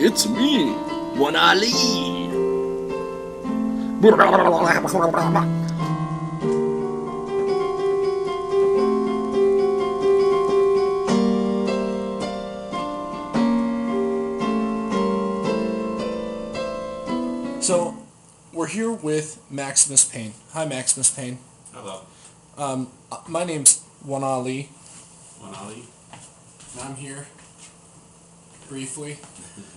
It's me, One Ali. So, we're here with Maximuspayne. Hi, Maximuspayne. Hello, My name's One Ali, Manali. and I'm here briefly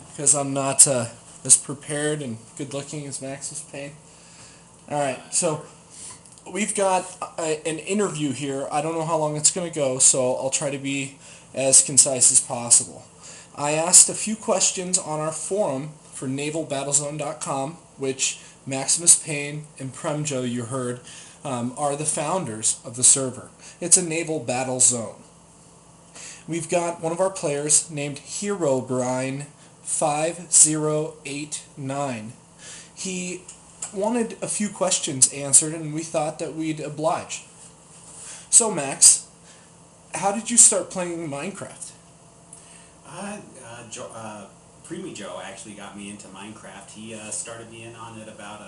because I'm not as prepared and good-looking as Maximuspayne. All right, so we've got an interview here. I don't know how long it's going to go, so I'll try to be as concise as possible. I asked a few questions on our forum for navalbattlezone.com, which Maximuspayne and Premejo, you heard, are the founders of the server. It's a naval battle zone. We've got one of our players named Herobrine5089. He wanted a few questions answered, and we thought that we'd oblige. So, Max, how did you start playing Minecraft? Premejo actually got me into Minecraft. He started me in on it about,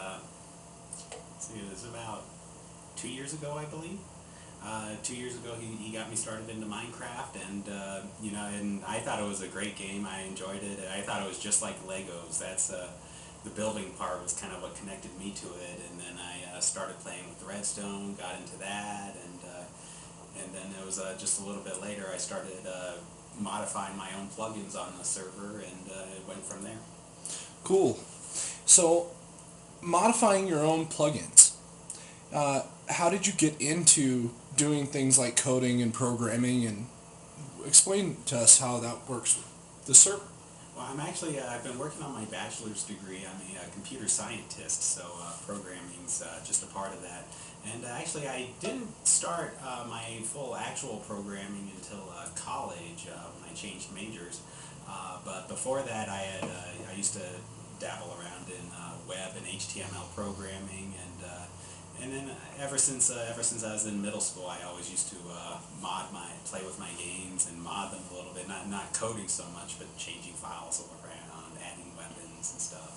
it was about 2 years ago, I believe. 2 years ago, he got me started into Minecraft, and and I thought it was a great game. I enjoyed it. I thought it was just like Legos. That's the building part was kind of what connected me to it, and then I started playing with Redstone, got into that, and then it was just a little bit later I started modifying my own plugins on the server, and it went from there. Cool. So, modifying your own plugins. How did you get into doing things like coding and programming, and explain to us how that works with the server? Well, I've been working on my bachelor's degree. I'm a computer scientist, so programming's just a part of that. And actually, I didn't start my full actual programming until college when I changed majors. But before that, I used to dabble around in web and HTML programming, and then ever since I was in middle school, I always used to play with my games and mod them a little bit. Not coding so much, but changing files around, adding weapons and stuff.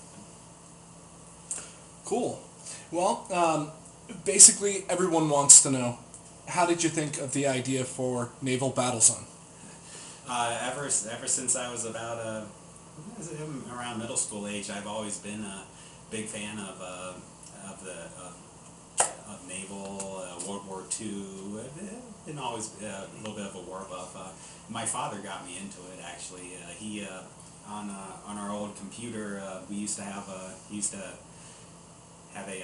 Cool. Well, basically, everyone wants to know, how did you think of the idea for Naval Battlezone? Ever since I was about around middle school age, I've always been a big fan of naval, World War II, and always a little bit of a war buff. My father got me into it actually. He on our old computer, we used to have a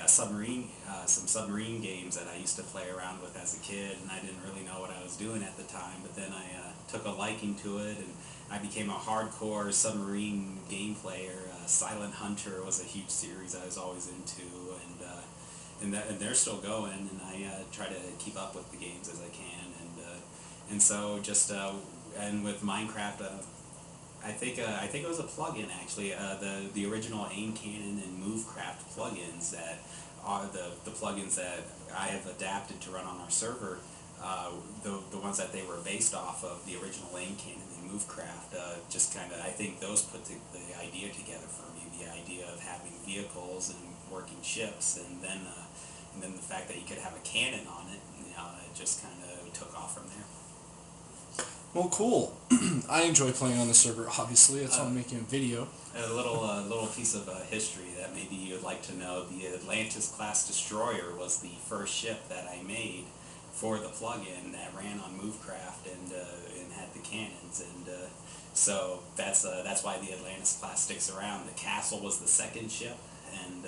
submarine, some submarine games that I used to play around with as a kid, and I didn't really know what I was doing at the time. But then I took a liking to it, and I became a hardcore submarine game player. Silent Hunter was a huge series I was always into, and they're still going, and I try to keep up with the games as I can, and so just and with Minecraft. I think it was a plugin actually. The original Aim Cannon and Movecraft plugins that are the plugins that I have adapted to run on our server. The ones that they were based off of, the original Aim Cannon and Movecraft, just kind of, I think those put the idea together for me. The idea of having vehicles and working ships, and then the fact that you could have a cannon on it. It just kind of took off from there. Well, cool. I enjoy playing on the server, obviously. That's why I'm making a video. A little piece of history that maybe you'd like to know. The Atlantis-class destroyer was the first ship that I made for the plugin that ran on Movecraft and had the cannons. And so that's why the Atlantis-class sticks around. The Castle was the second ship, and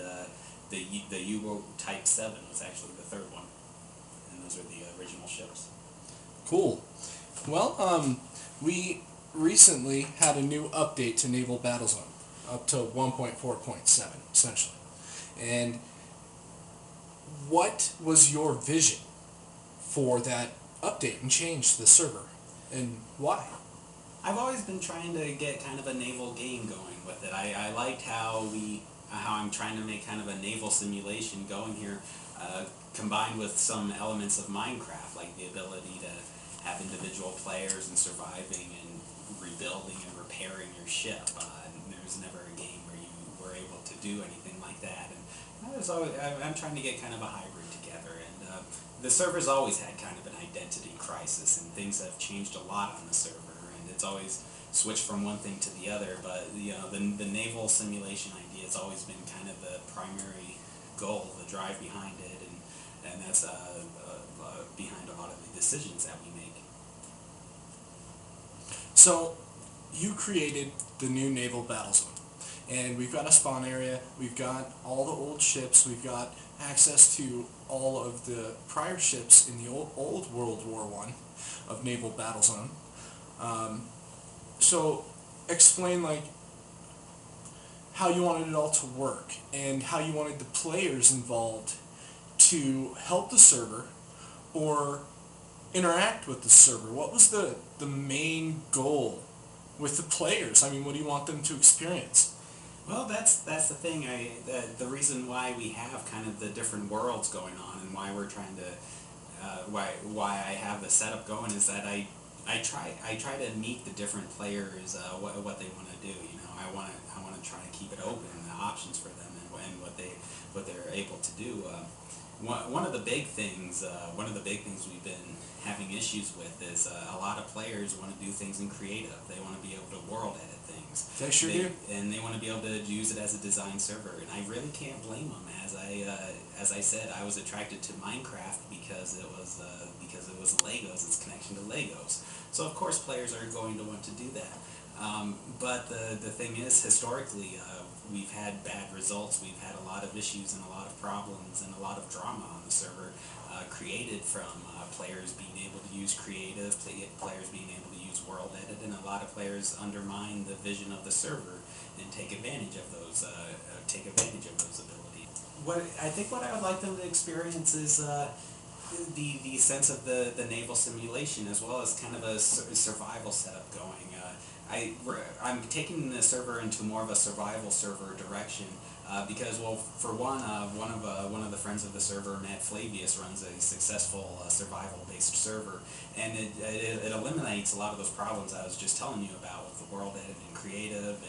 the U-boat Type 7 was actually the third one. And those are the original ships. Cool. Well, we recently had a new update to Naval Battlezone, up to 1.4.7, essentially. And what was your vision for that update and change to the server, and why? I've always been trying to get kind of a naval game going with it. I liked how I'm trying to make kind of a naval simulation going here, combined with some elements of Minecraft, like the ability to have individual players and surviving and rebuilding and repairing your ship. do anything like that. And I'm trying to get kind of a hybrid together. And the server's always had kind of an identity crisis, and things have changed a lot on the server, and it's always switched from one thing to the other. But the naval simulation idea has always been kind of the primary goal, the drive behind it, and that's behind a lot of the decisions that we make. So, you created the new naval battle zone, and we've got a spawn area, we've got all the old ships, we've got access to all of the prior ships in the old World War I of naval battle zone. So, explain like how you wanted it all to work and how you wanted the players involved to help the server or interact with the server. What was the main goal with the players? I mean, what do you want them to experience? Well, that's the thing. The reason why we have kind of the different worlds going on, and why we're trying to why I have the setup going, is that I try to meet the different players what they want to do. I want to try to keep it open, the options for them, and what they're able to do. One of the big things we've been having issues with is a lot of players want to do things in creative. They want to be able to world edit things. They sure do. And they want to be able to use it as a design server. And I really can't blame them. As I said, I was attracted to Minecraft because it was Legos. Its connection to Legos. So of course players are going to want to do that. But the thing is, historically, we've had bad results. We've had a lot of issues and a lot of problems and a lot of drama on the server created from players being able to use creative, players being able to use world edit, and a lot of players undermine the vision of the server and take advantage of those abilities. What I would like them to experience is the sense of the naval simulation, as well as kind of a survival setup going. I'm taking the server into more of a survival server direction because, well, for one of the friends of the server, Matt Flavius, runs a successful survival-based server, and it eliminates a lot of those problems I was just telling you about with the world edit and creative,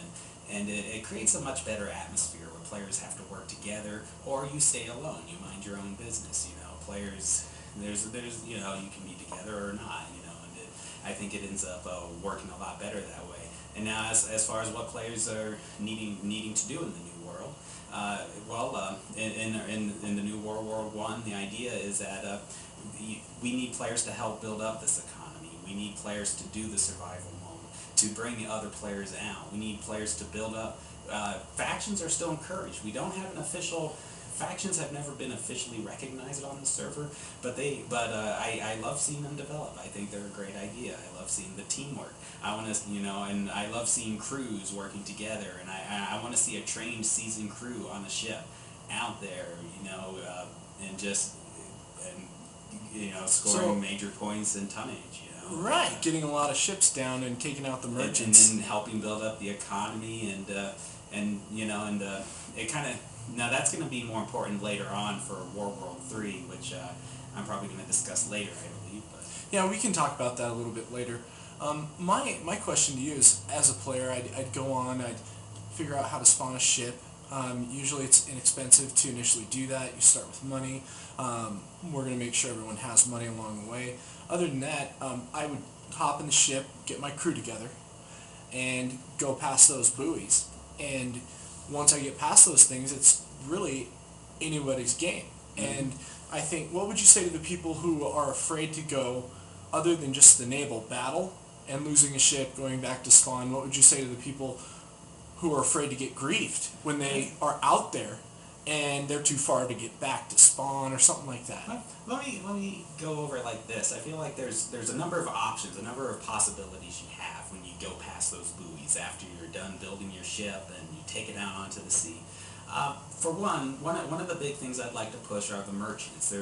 and it creates a much better atmosphere where players have to work together, or you stay alone, you mind your own business. Players, there's you can be together or not. I think it ends up working a lot better that way. And now, as far as what players are needing to do in the new world, in the new World War I, the idea is that we need players to help build up this economy. We need players to do the survival mode, to bring the other players out. We need players to build up. Factions are still encouraged. We don't have an official. Factions have never been officially recognized on the server, but I love seeing them develop. I think they're a great idea. I love seeing the teamwork. I want to, and I love seeing crews working together, and I want to see a trained, seasoned crew on a ship out there, scoring major points in tonnage. Right, getting a lot of ships down and taking out the merchants, and helping build up the economy, and it kind of. Now that's going to be more important later on for World War III, which I'm probably going to discuss later, I believe. But. Yeah, we can talk about that a little bit later. My question to you is, as a player, I'd go on, I'd figure out how to spawn a ship. Usually it's inexpensive to initially do that. You start with money. We're going to make sure everyone has money along the way. Other than that, I would hop in the ship, get my crew together, and go past those buoys. And once I get past those things, it's really anybody's game. Mm-hmm. And I think, what would you say to the people who are afraid to go, other than just the naval battle and losing a ship, going back to spawn? What would you say to the people who are afraid to get griefed when they are out there and they're too far to get back to spawn or something like that? Let me go over it like this. I feel like there's a number of options, a number of possibilities you have when you go past those buoys after you're done building your ship and you take it out onto the sea. For one of the big things I'd like to push are the merchants. I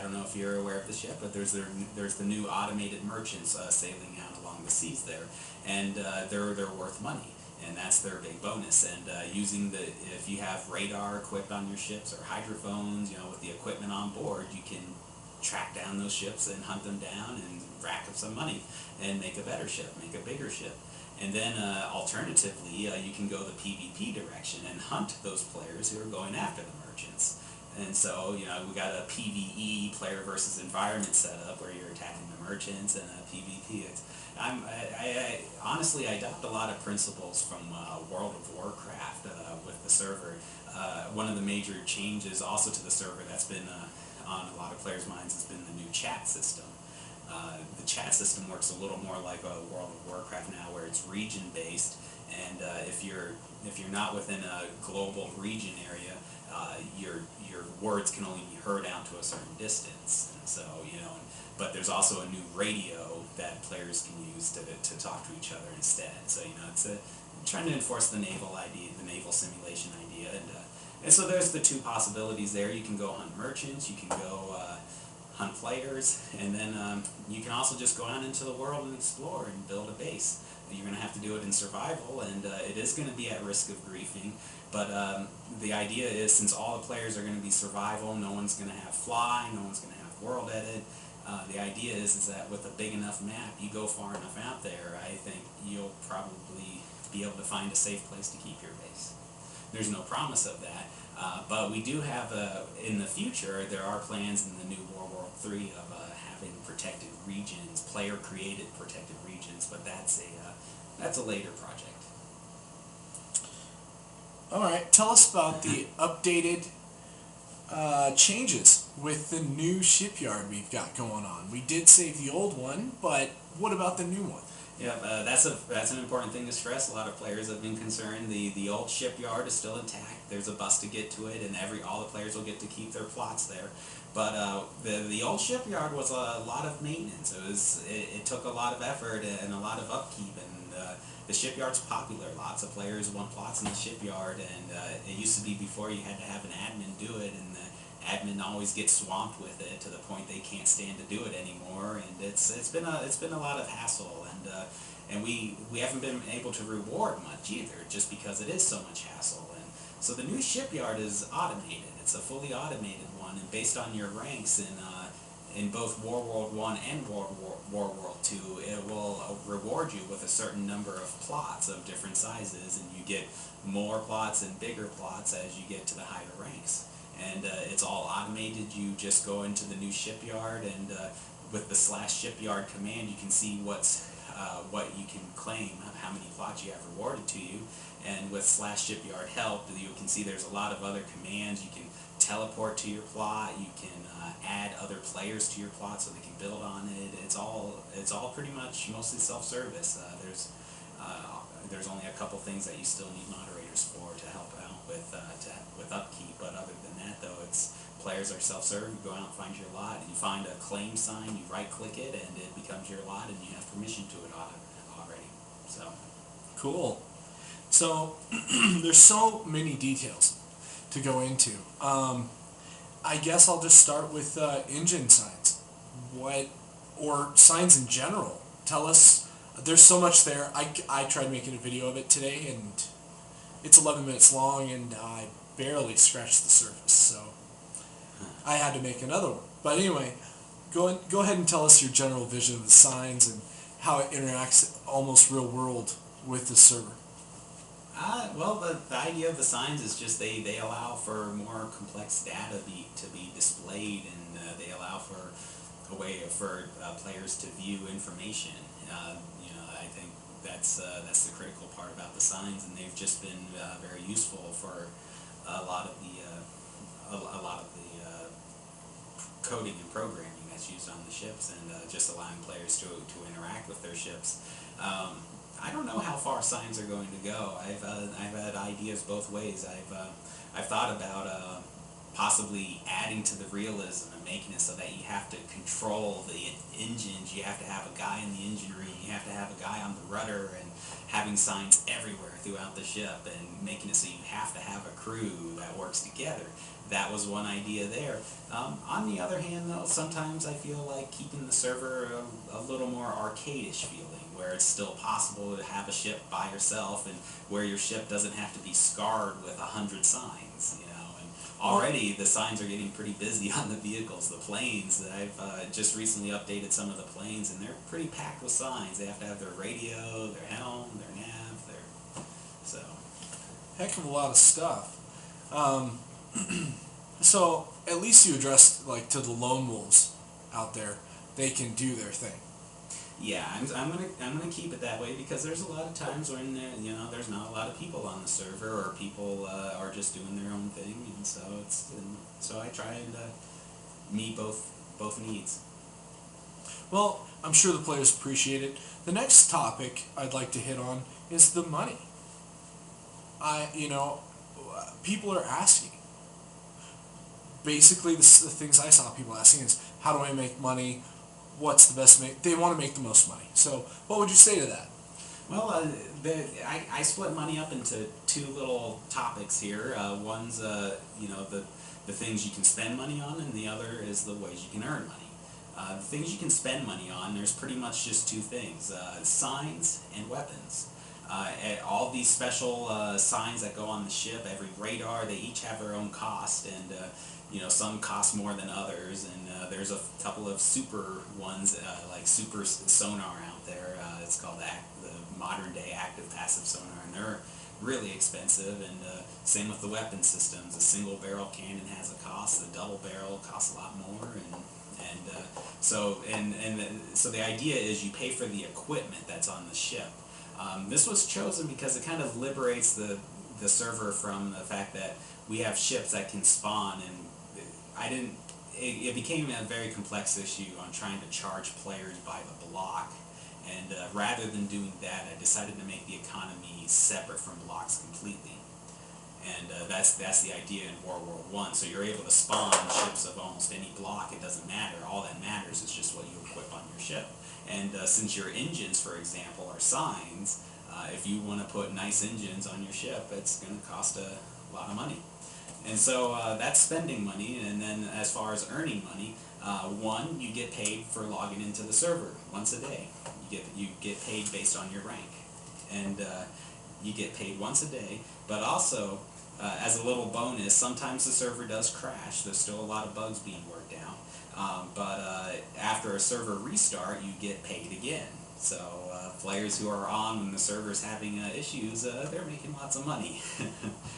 don't know if you're aware of this yet, but there's the new automated merchants sailing out along the seas there, and they're worth money, and that's their big bonus. And if you have radar equipped on your ships or hydrophones, with the equipment on board, you can track down those ships and hunt them down and rack up some money and make a better ship, make a bigger ship. And then alternatively, you can go the PvP direction and hunt those players who are going after the merchants. And so, we got a PvE, player versus environment setup, where you're attacking the merchants, and a PvP. I honestly, I adopt a lot of principles from World of Warcraft with the server. One of the major changes also to the server that's been on a lot of players' minds has been the new chat system. The chat system works a little more like a World of Warcraft now, where it's region-based, and if you're not within a global region area, your words can only be heard out to a certain distance. And so, but there's also a new radio that players can use to talk to each other instead. So, it's trying to enforce the naval idea, the naval simulation idea, and so there's the two possibilities there. You can go hunt merchants, you can go hunt players, and then you can also just go out into the world and explore and build a base. You're going to have to do it in survival, and it is going to be at risk of griefing, but the idea is, since all the players are going to be survival, no one's going to have fly, no one's going to have world edit. The idea is that with a big enough map, you go far enough out there, I think you'll probably be able to find a safe place to keep your base. There's no promise of that, but we do have, in the future, there are plans in the new World War III of having protected regions, player-created protected regions, but that's a later project. All right, tell us about the updated changes with the new shipyard we've got going on. We did save the old one, but what about the new one? Yeah, that's an important thing to stress. A lot of players have been concerned. The old shipyard is still intact. There's a bus to get to it, and all the players will get to keep their plots there. But the old shipyard was a lot of maintenance. It took a lot of effort and a lot of upkeep, and the shipyard's popular. Lots of players want plots in the shipyard, and it used to be before you had to have an admin do it, and the admin always gets swamped with it to the point they can't stand to do it anymore, and it's been a lot of hassle, and we haven't been able to reward much either, just because it is so much hassle. And so the new shipyard is automated. It's a fully automated one, and based on your ranks in both War World 1 and War World 2, it will reward you with a certain number of plots of different sizes, and you get more plots and bigger plots as you get to the higher ranks. And it's all automated. You just go into the new shipyard, and with the /shipyard command, you can see what you can claim, how many plots you have rewarded to you. And with /shipyard help, you can see there's a lot of other commands. You can teleport to your plot. You can add other players to your plot so they can build on it. It's all pretty much mostly self-service. There's only a couple things that you still need moderators for to help out with upkeep, but other than that, though, players are self-serve. You go out and find your lot, and you find a claim sign, you right-click it, and it becomes your lot, and you have permission to it already. So cool. So there's so many details to go into. I guess I'll just start with engine signs. Or signs in general. Tell us. There's so much there. I tried making a video of it today, and it's 11 minutes long, and I barely scratched the surface, so I had to make another one. But anyway, go ahead and tell us your general vision of the signs and how it interacts almost real world with the server. Well, the idea of the signs is just they allow for more complex data to be displayed, and they allow for a way for players to view information. I think that's the critical part about the signs, and they've just been very useful for a lot of the coding and programming that's used on the ships, and just allowing players to interact with their ships. I don't know how far signs are going to go. I've had ideas both ways. I've thought about possibly adding to the realism and making it so that you have to control the engines. You have to have a guy in the engine room. You have to have a guy on the rudder, and having signs everywhere throughout the ship, and making it so you have to have a crew that works together. That was one idea there. On the other hand, though, sometimes I feel like keeping the server a little more arcade-ish feeling, where it's still possible to have a ship by yourself, and where your ship doesn't have to be scarred with 100 signs, already the signs are getting pretty busy on the vehicles. The planes, I've just recently updated some of the planes, and they're pretty packed with signs. They have to have their radio, their helm, their nav, so. Heck of a lot of stuff. So at least you addressed, like, to the lone wolves out there, they can do their thing. Yeah, I'm gonna keep it that way because there's a lot of times when there's not a lot of people on the server, or people are just doing their own thing, and so I try and meet both needs. Well, I'm sure the players appreciate it. The next topic I'd like to hit on is the money. People are asking. Basically, the things I saw people asking is, how do I make money? What's the best they want to make the most money. So what would you say to that? Well, I split money up into two little topics here. One's the things you can spend money on, and the other is the ways you can earn money. The things you can spend money on, there's pretty much just two things: signs and weapons. All these special signs that go on the ship, every radar, they each have their own cost, and some cost more than others, and there's a couple of super ones, like super sonar out there. It's called the modern day active passive sonar, and they're really expensive, and same with the weapon systems. A single barrel cannon has a cost, the double barrel costs a lot more, so the idea is you pay for the equipment that's on the ship. This was chosen because it kind of liberates the server from the fact that we have ships that can spawn, and it became a very complex issue on trying to charge players by the block, and rather than doing that, I decided to make the economy separate from blocks completely. And that's the idea in World War I. So you're able to spawn ships of almost any block. It doesn't matter. All that matters is just what you equip on your ship. And since your engines, for example, are signs, if you want to put nice engines on your ship, it's going to cost a lot of money. And so that's spending money. And then as far as earning money, one, you get paid for logging into the server once a day. You get paid based on your rank. And you get paid once a day. But also, as a little bonus, sometimes the server does crash. There's still a lot of bugs being worked out. But after a server restart, you get paid again. So players who are on when the server's having issues, they're making lots of money.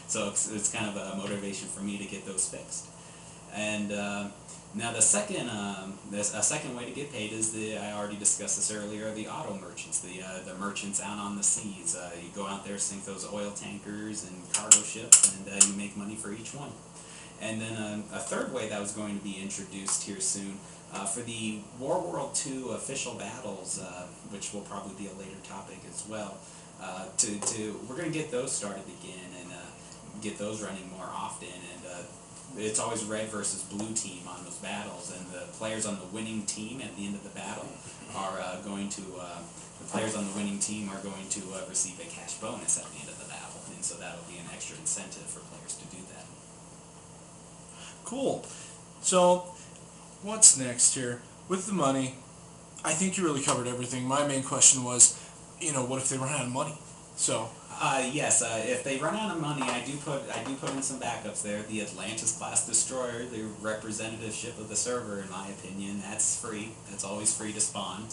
So it's kind of a motivation for me to get those fixed. And now the second way to get paid is I already discussed this earlier, the auto merchants, the merchants out on the seas. You go out there, sink those oil tankers and cargo ships, and you make money for each one. And then a third way that was going to be introduced here soon, for the World II official battles, which will probably be a later topic as well, we're going to get those started again and get those running more often. And it's always red versus blue team on those battles, and the players on the winning team at the end of the battle are receive a cash bonus at the end of the battle, and so that'll be an extra incentive for players to do that. Cool. So, what's next here? With the money, I think you really covered everything. My main question was, what if they run out of money? So. Yes, if they run out of money, I do put in some backups there. The Atlantis class destroyer, the representative ship of the server, in my opinion, that's free. That's always free to spawn.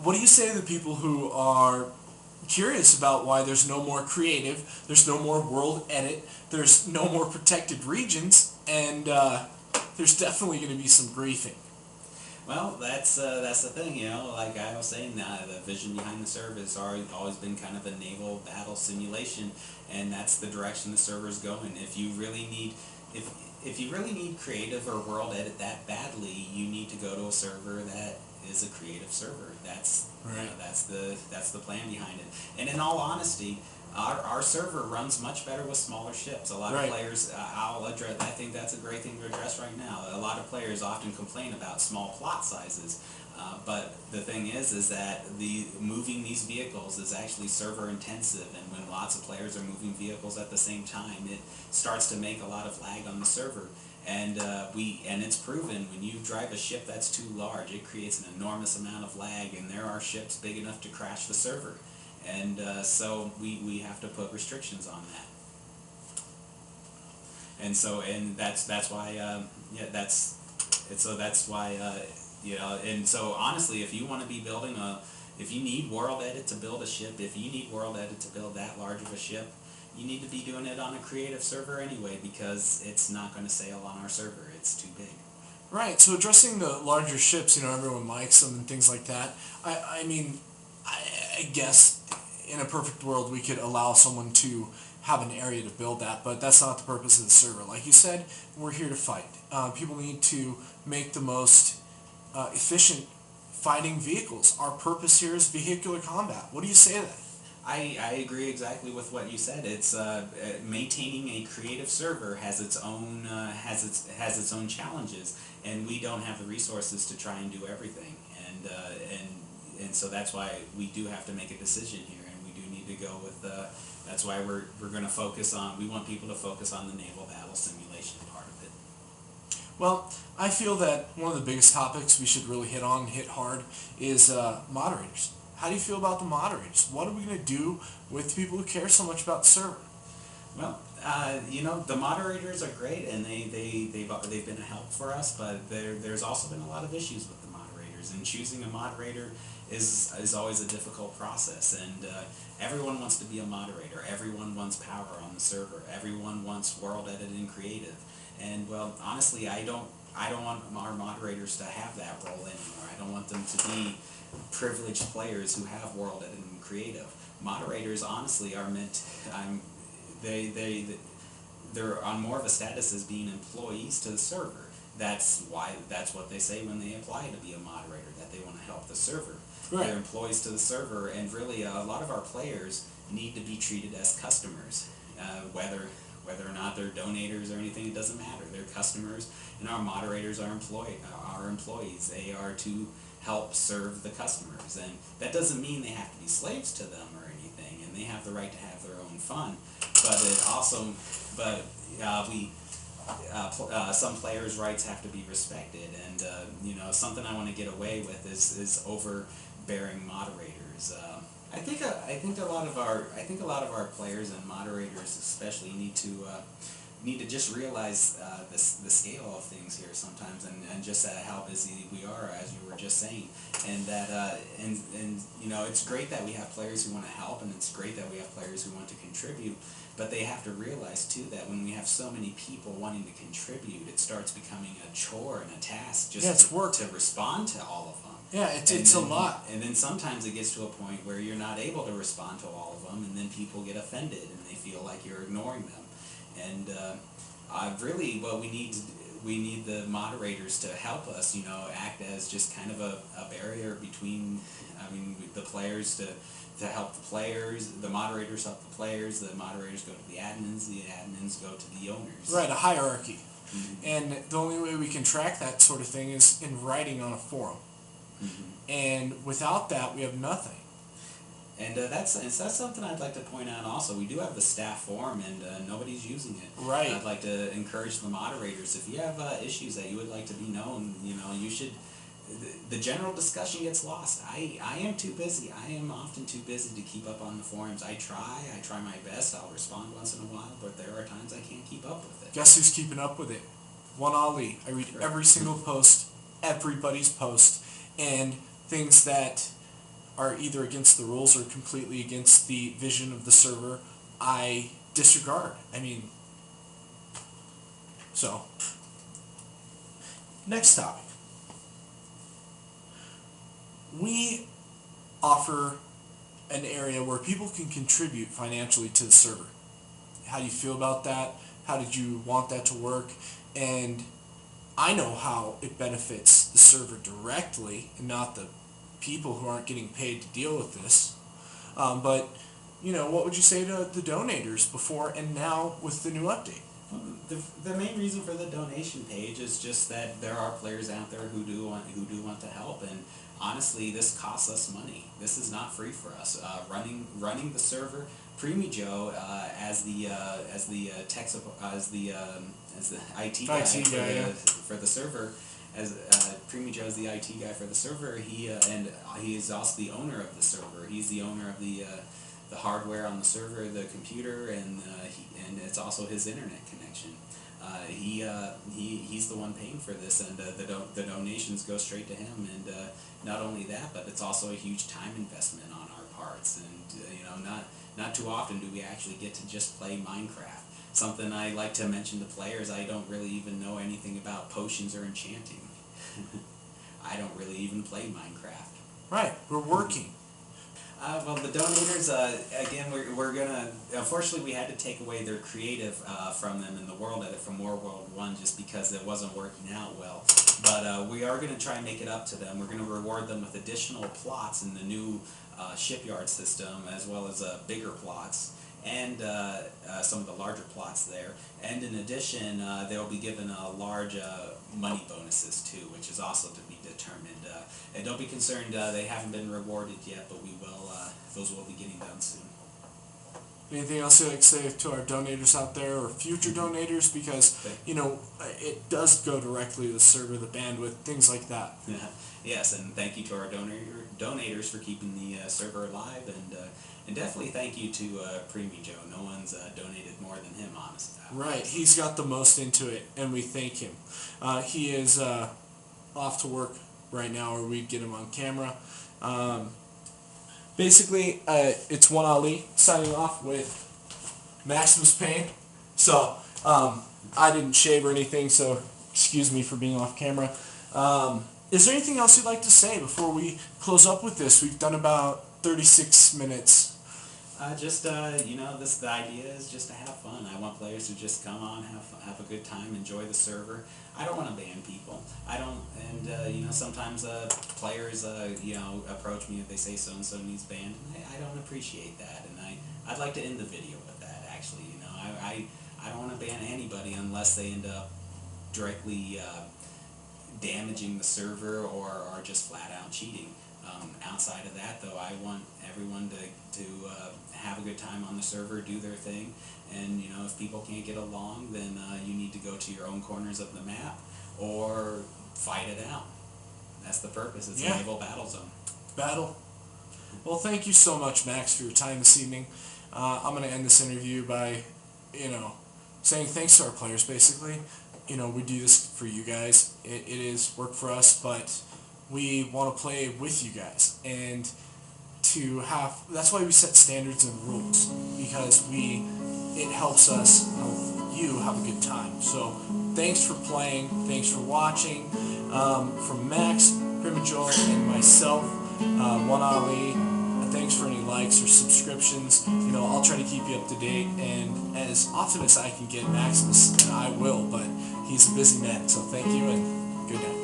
What do you say to the people who are curious about why there's no more creative, there's no more world edit, there's no more protected regions, and there's definitely going to be some griefing? Well, that's the thing, like I was saying, the vision behind the server has always been kind of a naval battle simulation, and that's the direction the server is going. If you really need creative or world edit that badly, you need to go to a server that is a creative server. That's right. That's the plan behind it. And in all honesty, our server runs much better with smaller ships. A lot of players, I think that's a great thing to address right now. A lot of players often complain about small plot sizes, but the thing is that moving these vehicles is actually server intensive, and when lots of players are moving vehicles at the same time, it starts to make a lot of lag on the server. And it's proven, when you drive a ship that's too large, it creates an enormous amount of lag, and there are ships big enough to crash the server. And so we have to put restrictions on that. and that's why yeah that's and so that's why you know, and so honestly, if you want to be building if you need World Edit to build a ship, if you need World Edit to build that large of a ship, you need to be doing it on a creative server anyway, because it's not going to sail on our server. It's too big. Right. So addressing the larger ships, you know, everyone likes them and things like that. I mean, I guess in a perfect world we could allow someone to have an area to build that, but that's not the purpose of the server. Like you said, we're here to fight. People need to make the most efficient fighting vehicles. Our purpose here is vehicular combat. What do you say to that? I agree exactly with what you said. It's maintaining a creative server has its own has its own challenges, and we don't have the resources to try and do everything. And so that's why we do have to make a decision here, and we do need to go with. That's why we're going to focus on. We want people to focus on the naval battle simulation part of it. Well, I feel that one of the biggest topics we should really hit hard, is moderators. How do you feel about the moderators? What are we going to do with people who care so much about the server? Well, you know, the moderators are great, and they've been a help for us. But there's also been a lot of issues with the moderators, and choosing a moderator is always a difficult process. And everyone wants to be a moderator. Everyone wants power on the server. Everyone wants World Edit and creative. And well, honestly, I don't want our moderators to have that role anymore. I don't want them to be privileged players who have World Edit and creative. Moderators, honestly, are meant. They're on more of a status as being employees to the server. That's what they say when they apply to be a moderator, that they want to help the server. Right. They're employees to the server, and really a lot of our players need to be treated as customers, whether or not they're donators or anything, it doesn't matter. They're customers, and our moderators are employees. They are to help serve the customers, and that doesn't mean they have to be slaves to them or anything, and they have the right to have their own fun. But some players' rights have to be respected, and you know, something I want to get away with is overbearing moderators. I think a lot of our players and moderators especially need to just realize the scale of things here sometimes, and just how busy we are, as you were just saying, and that and you know, it's great that we have players who want to help, and it's great that we have players who want to contribute, but they have to realize too that when we have so many people wanting to contribute, it starts becoming a chore and a task just to respond to all of them. Yeah, it's a lot. And then sometimes it gets to a point where you're not able to respond to all of them, and then people get offended and they feel like you're ignoring them. And really, what we need the moderators to help us, you know, act as just kind of a barrier between, the players to help the players, the moderators help the players go to the admins go to the owners. Right, a hierarchy. Mm-hmm. And the only way we can track that sort of thing is in writing on a forum. Mm-hmm. And without that, we have nothing. And that's something I'd like to point out also. We do have the staff forum, and nobody's using it. Right. I'd like to encourage the moderators, if you have issues that you would like to be known, you know, you should. The general discussion gets lost. I am too busy. I am often too busy to keep up on the forums. I try my best. I'll respond once in a while, but there are times I can't keep up with it. Guess who's keeping up with it? One Ali. I read every single post, everybody's post, and things that are either against the rules or completely against the vision of the server, I disregard. So, next topic. We offer an area where people can contribute financially to the server. How do you feel about that? How did you want that to work? And I know how it benefits the server directly and not the people who aren't getting paid to deal with this. But, you know, what would you say to the donators before and now with the new update? The main reason for the donation page is just that there are players out there who do want to help, and honestly, this costs us money. This is not free for us. Running the server, Premejo as the IT guy for the server. As Premejo is the IT guy for the server, he is also the owner of the server. He's the owner of the the hardware on the server, the computer, and it's also his internet connection. He's the one paying for this, and the donations go straight to him. And not only that, but it's also a huge time investment on our parts. And not too often do we actually get to just play Minecraft. Something I like to mention to players: I don't really even know anything about potions or enchanting. I don't really even play Minecraft. Right, we're working. Well, the donators, again, we're gonna. Unfortunately, we had to take away their creative from them in the world edit from World War I, just because it wasn't working out well. But we are gonna try and make it up to them. We're gonna reward them with additional plots in the new shipyard system, as well as bigger plots, and some of the larger plots there. And in addition, they'll be given large money bonuses too, which is also to be determined. And don't be concerned, they haven't been rewarded yet, but we will. Those will be getting done soon. Anything else you'd like to say to our donators out there, or future donators? Because, it does go directly to the server, the bandwidth, things like that. Yes, and thank you to our donators for keeping the server alive, and definitely thank you to Premejo. No one's donated more than him, honestly. Right, he's got the most into it, and we thank him. He is off to work right now, or we'd get him on camera. Basically, it's One Ali signing off with Maximuspayne. So, I didn't shave or anything, so excuse me for being off camera. Is there anything else you'd like to say before we close up with this? We've done about 36 minutes. The idea is just to have fun. I want players to just come on, have a good time, enjoy the server. I don't want to ban people. I don't, and sometimes players approach me if they say so and so needs banned. And I don't appreciate that, and I'd like to end the video with that. Actually, I don't want to ban anybody unless they end up directly damaging the server or are just flat out cheating. Outside of that, though, I want everyone to have a good time on the server, do their thing, and if people can't get along, then you need to go to your own corners of the map or fight it out. That's the purpose. It's a naval battle zone. Battle. Well, thank you so much, Max, for your time this evening. I'm going to end this interview by, saying thanks to our players, basically. We do this for you guys. It is work for us, but we want to play with you guys, and that's why we set standards and rules, because it helps us help you have a good time. So thanks for playing, thanks for watching. From Max, Premejo, and myself, One Ali, thanks for any likes or subscriptions. I'll try to keep you up to date, and as often as I can get Maximus, and I will, but he's a busy man. So thank you, and good night.